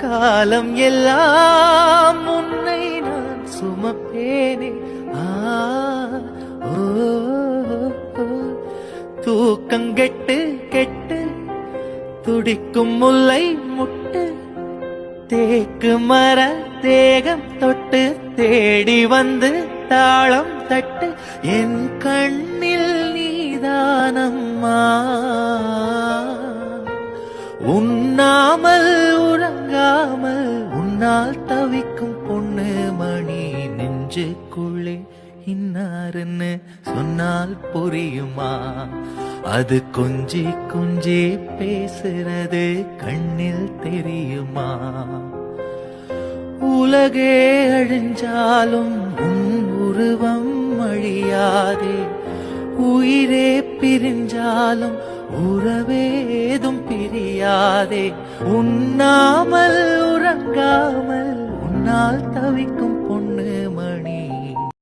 காலம் எல்லாம் உன்னை நான் சுமப்பேனே. ஓ தூக்கங்கெட்டு கெட்டு துடிக்கும் முல்லை முட்டு தேக்கு மர தேகம் தொட்டு தேடி வந்து தாளம் தட்டு என் கண்ணில் நீதானம்மா. உண்ணாமல் உறங்காமல் உன்னால் தவிக்கும் பொண்ணு மணி நெஞ்சுக்குள்ளே இன்னாருன்னு சொன்னால் புரியுமா? அது கொஞ்சி கொஞ்சி பேசுறது கண்ணில் தெரியுமா? உலகே அழிஞ்சாலும் உன் உருவம் அழியாதே. உயிரே பிரிஞ்சாலும் உறவேதும் பிரியாதே. உண்ணாமல் உறங்காமல் உன்னால் தவிக்கும்